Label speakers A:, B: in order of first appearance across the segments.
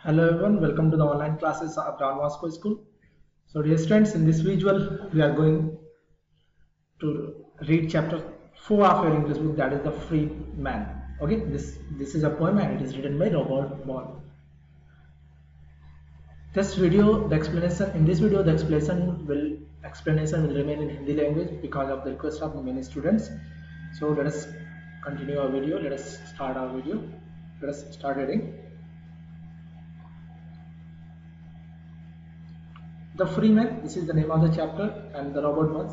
A: Hello everyone, welcome to the online classes of Don Bosco School. So dear students, in this visual we are going to read chapter 4 of your English book, that is The Free Man. Okay, this is a poem and it is written by Robert Ball. This video, the explanation will remain in Hindi language because of the request of many students. So let us continue our video. Let us start our video. Let us start reading. The Free Man, this is the name of the chapter, and the Robert Burns,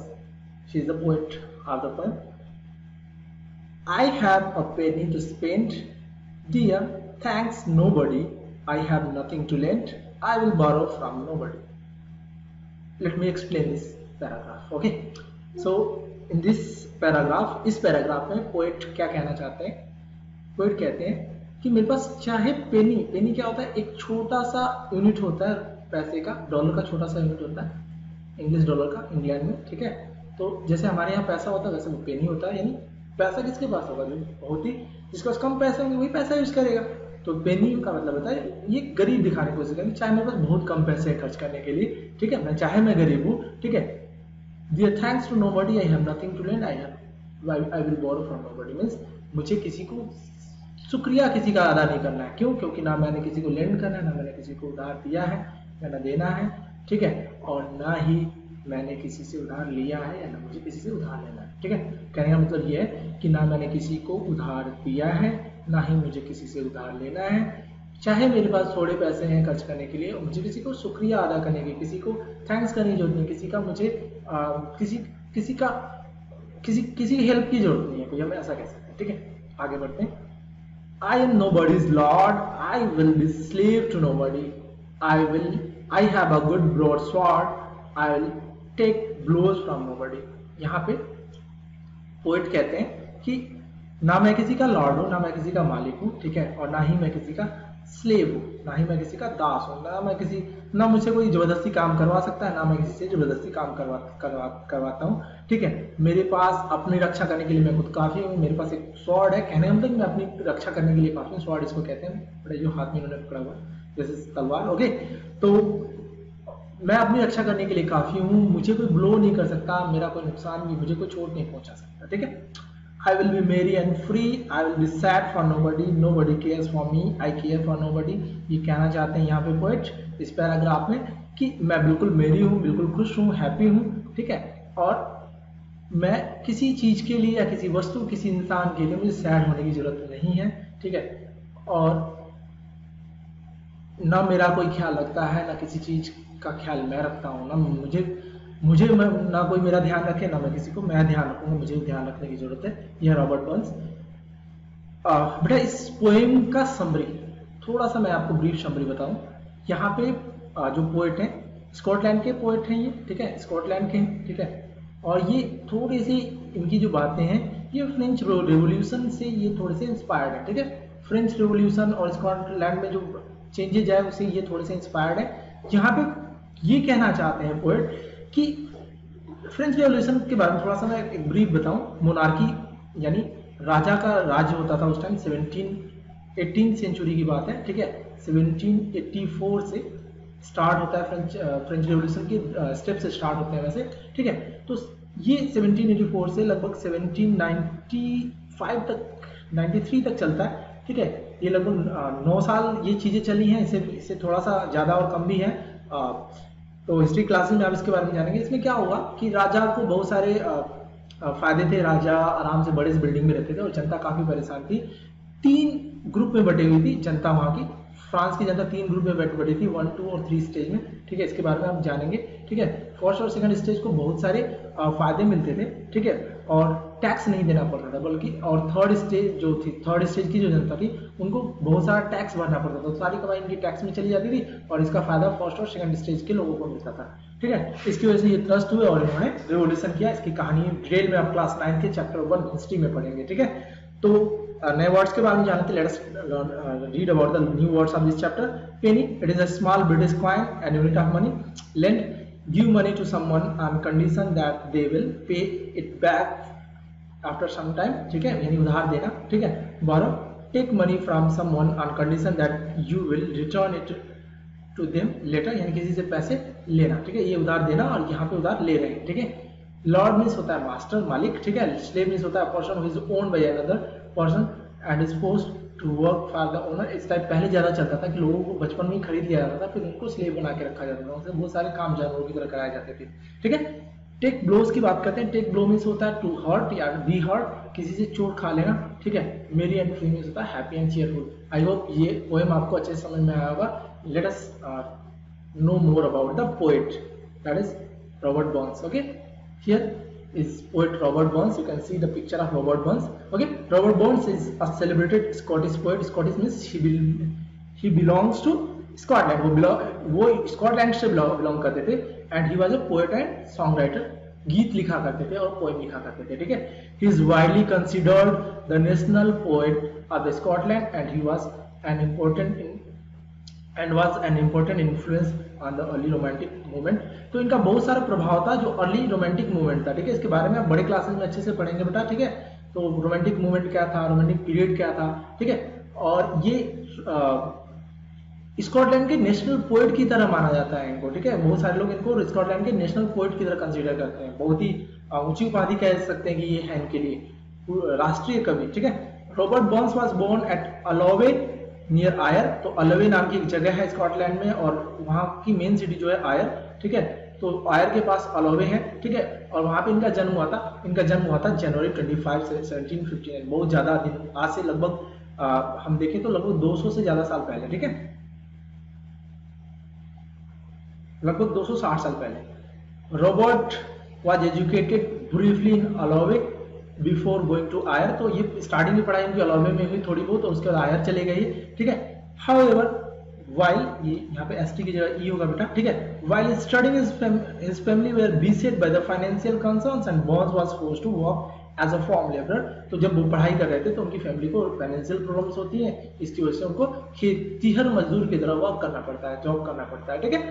A: she is the poet of the poem. I have a penny to spend, dear, thanks nobody, I have nothing to lend, I will borrow from nobody. Let me explain this paragraph, okay? So in this paragraph, इस paragraph में poet क्या कहना चाहते हैं? Poet कहते हैं कि मेरे पास चाहे पेनी क्या होता है? एक छोटा सा यूनिट होता है पैसे का, डॉलर का छोटा सा यूनिट होता है, इंग्लिश डॉलर का इंग्लैंड में, ठीक है? तो जैसे हमारे यहाँ पैसा होता है वैसे वो पेनी होता है, यानी पैसा किसके पास होगा? जो बहुत ही जिसके पास कम पैसे होंगे वही पैसा यूज करेगा। तो पेनी का मतलब होता है ये गरीब दिखाने की कोशिश करेंगे, चाहे मेरे पास बहुत कम पैसे है खर्च करने के लिए, ठीक है, मैं चाहे मैं गरीब हूँ, ठीक है। Dear thanks to nobody, I have nothing to lend, I will borrow from nobody, means मुझे किसी को शुक्रिया किसी का अदा नहीं करना है। क्यों? क्योंकि ना मैंने किसी को लेंड करना है, ना मैंने किसी को उधार दिया है, ना देना है, ठीक है, और ना ही मैंने किसी से उधार लिया है या ना मुझे किसी से उधार लेना है, ठीक है। कहने का मतलब ये है कि ना मैंने किसी को उधार दिया है, ना ही मुझे किसी से उधार लेना है। चाहे मेरे पास थोड़े पैसे हैं खर्च करने के लिए, मुझे किसी को शुक्रिया अदा करने की, किसी को थैंक्स करने की जरूरत नहीं, किसी का मुझे किसी की हेल्प की जरूरत नहीं है, कोई हमें ऐसा कह सकते हैं, ठीक है। आगे बढ़ते हैं। I am nobody's lord, I will be slave to nobody, I have a good broadsword, I will take blows from nobody. यहाँ पे पोएट कहते हैं कि ना मैं किसी का लॉर्ड हूँ, ना मैं किसी का मालिक हूँ, ठीक है, और ना ही मैं किसी का स्लेव हूँ, ना ही मैं किसी का दास हूँ, ना मुझे कोई जबरदस्ती काम करवा सकता है, ना मैं किसी से जबरदस्ती काम करवाता हूँ, ठीक है। मेरे पास अपनी रक्षा करने के लिए मैं खुद काफी हूँ, मेरे पास एक स्वॉर्ड है, कहने का मतलब मैं अपनी रक्षा करने के लिए काफी हूँ। स्वॉर्ड इसको कहते हैं, बड़े जो हाथ में इन्होंने पकड़ा हुआ जैसे तलवार, ओके। तो मैं अपनी रक्षा करने के लिए काफी हूँ, मुझे कोई ब्लो नहीं कर सकता, मेरा कोई नुकसान नहीं, मुझे कोई चोट नहीं पहुंचा सकता, ठीक है। I will be merry and free, I will be sad for nobody, nobody cares for me, I care for nobody. ये कहना चाहते हैं यहाँ पे पोएट इस पैराग्राफ में कि मैं बिल्कुल मेरी हूँ, बिल्कुल खुश हूँ, हैप्पी हूँ, ठीक है, और मैं किसी चीज के लिए या किसी वस्तु, किसी इंसान के लिए मुझे सैड होने की जरूरत नहीं है, ठीक है, और ना मेरा कोई ख्याल रखता है, ना किसी चीज का ख्याल मैं रखता हूँ, ना मुझे ना कोई मेरा ध्यान रखे, ना मैं किसी को मैं ध्यान रखूंगा, मुझे ध्यान रखने की जरूरत है। यह रॉबर्ट बर्न्स। बेटा इस पोएम का समरी थोड़ा सा मैं आपको ब्रीफ समरी बताऊं। यहाँ पे जो पोएट हैं स्कॉटलैंड के पोएट हैं ये, ठीक है, स्कॉटलैंड के हैं, ठीक है, और ये थोड़ी सी इनकी जो बातें हैं ये फ्रेंच रेवोल्यूशन से ये थोड़े से इंस्पायर्ड है, ठीक है। फ्रेंच रेवोल्यूशन और स्कॉटलैंड में जो चेंजेज आए उससे ये थोड़े से इंस्पायर्ड है। यहाँ पे ये कहना चाहते हैं पोएट कि फ्रेंच रेवोल्यूशन के बारे में थोड़ा सा मैं एक ब्रीफ बताऊं। मोनार्की यानी राजा का राज्य होता था उस टाइम, 18th सेंचुरी की बात है, ठीक है। 1784 से स्टार्ट होता है फ्रेंच रेवोल्यूशन के स्टेप से स्टार्ट होते हैं वैसे, ठीक है। तो ये 1784 से लगभग 1795 तक 93 तक चलता है, ठीक है। ये लगभग 9 साल ये चीजें चली हैं, इससे थोड़ा सा ज्यादा और कम भी है। तो हिस्ट्री क्लासेस में आप इसके बारे में जानेंगे। इसमें क्या हुआ कि राजा को बहुत सारे फायदे थे, राजा आराम से बड़े बिल्डिंग में रहते थे और जनता काफी परेशान थी। 3 ग्रुप में बटी हुई थी जनता वहां की। फ्रांस की जनता 3 ग्रुप में बटी थी, 1, 2 और 3 स्टेज में, ठीक है। इसके बारे में आप जानेंगे, ठीक है। फर्स्ट और सेकंड स्टेज को बहुत सारे फायदे मिलते थे, ठीक है, और टैक्स नहीं देना पड़ता था, बल्कि और थर्ड स्टेज की जो जनता थी उनको बहुत सारा टैक्स भरना पड़ता था, तो सारी कमाई इनकी टैक्स में चली जाती थी और इसका फायदा फर्स्ट और सेकंड स्टेज के लोगों को मिलता था, ठीक है। इसकी वजह से ये त्रस्त हुए और इन्होंने रिवोल्यूशन किया। इसकी कहानी डिटेल में आप क्लास 9 के चैप्टर 1 हिस्ट्री में पढ़ेंगे, ठीक है। तो नए वर्ड्स के बारे में जानते, let us read about the new words of this chapter. Penny, it is a small British coin and unit of money. Lend, give money to someone on condition that they will pay it back after some time, ठीक है, यानी उधार देना, ठीक है। Borrow, take money from someone on condition that you will return it to them later, यानी किसी से पैसे लेना, ठीक है, ये उधार देना और यहाँ पे उधार ले रहे हैं, ठीक है। लॉर्ड मीन्स होता है मास्टर, मालिक, ठीक है। स्लेव मीन्स होता है person who is owned by another person and is forced to work for the owner. इस टाइप पहले ज्यादा चलता था कि लोगों को बचपन में ही खरीद लिया जाता था, फिर उनको स्लेव बना के रखा जाता था, उनसे बहुत सारे काम जानवरों की तरह कराए जाते थे, ठीक है। टेक ब्लोज की बात करते हैं। टेक ब्लो मीन्स होता है टू हर्ट या बी हर्ट, किसी से चोट खा लेना, ठीक है। मेरी एंड फ्री मीन्स होता है happy and cheerful. I hope ये पोएम आपको अच्छे से समझ में आया होगा। Let us know more about the poet, that is Robert Burns. Okay, here is poet Robert Burns. You can see the picture of Robert Burns. Okay, Robert Burns is a celebrated Scottish poet. Scottish means he belongs to Scotland. वो Scotland से belong करते थे and he was a poet and songwriter. गीत लिखा करते थे और poem लिखा करते थे, ठीक है। He is widely considered the national poet of the Scotland and he was an important influence on the early romantic movement। तो इनका बहुत सारा प्रभाव था जो अर्ली रोमांटिक मूवमेंट था, ठीक है। इसके बारे में आप बड़े क्लासेस में अच्छे से पढ़ेंगे बेटा, ठीक है। तो रोमांटिक मूवमेंट क्या था, रोमांटिक पीरियड क्या था, ठीक है। और ये स्कॉटलैंड के नेशनल पोएट की तरह माना जाता है इनको, ठीक है। बहुत सारे लोग इनको स्कॉटलैंड के नेशनल पोएट की तरह कंसीडर करते हैं, बहुत ही ऊंची उपाधि कह सकते हैं कि ये है इनके लिए राष्ट्रीय कवि, ठीक है। Robert Burns was born at Alloway near Ayr. तो अलोवे नाम की एक जगह है स्कॉटलैंड में और वहाँ की मेन सिटी जो है आयर, ठीक है। तो आयर के पास अलोवे है, ठीक है। और वहाँ पे इनका जन्म हुआ था जनवरी 25 से 1759। बहुत ज्यादा दिन, आज से लगभग हम देखें तो लगभग 200 से ज्यादा साल पहले, ठीक है, लगभग 260 साल पहले। Robert was educated briefly in Alloway before going to Ayr. तो ये स्टार्टिंग की पढ़ाई इनकी अलोवे में हुई थोड़ी बहुत और उसके बाद आयर चले गए, ठीक है। हाउएवर while ये यहाँ पे एसटी की जगह ई होगा बेटा, ठीक है। while studying his family were beset by the financial concerns and Burns was forced to work as a farm laborer। तो जब वो पढ़ाई कर रहे थे तो उनकी फैमिली को फाइनेंशियल प्रॉब्लम्स होती हैं, इसकी वजह से उनको खेतीहर मजदूर की तरह वर्क करना पड़ता है, जॉब करना पड़ता है, ठीक है।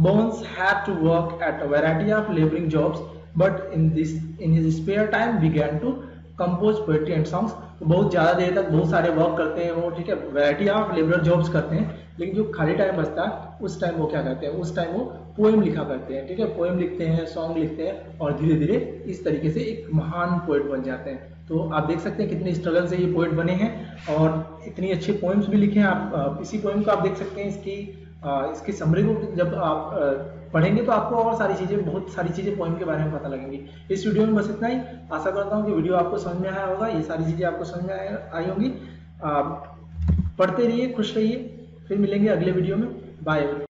A: Burns had to work at a variety of laboring jobs but in his spare time began to compose poetry and songs। तो बहुत ज्यादा देर तक बहुत सारे वर्क करते हैं वो, ठीक है, वैरायटी ऑफ लेबर जॉब्स करते हैं, लेकिन जो खाली टाइम बचता है उस टाइम वो क्या करते हैं, उस टाइम वो पोएम लिखा करते हैं, ठीक है। पोएम लिखते हैं, सॉन्ग लिखते हैं और धीरे धीरे इस तरीके से एक महान पोएट बन जाते हैं। तो आप देख सकते हैं कितनी स्ट्रगल से ये पोएट बने हैं और इतनी अच्छे पोएम्स भी लिखे हैं। आप इसी पोएम को आप देख सकते हैं, इसकी समरी को जब आप पढ़ेंगे तो आपको और सारी चीजें, बहुत सारी चीजें पोएम के बारे में पता लगेंगी। इस वीडियो में बस इतना ही। आशा करता हूँ कि वीडियो आपको समझ में आया होगा, ये सारी चीजें आपको समझ में आई होंगी। पढ़ते रहिए, खुश रहिए, फिर मिलेंगे अगले वीडियो में। बाय।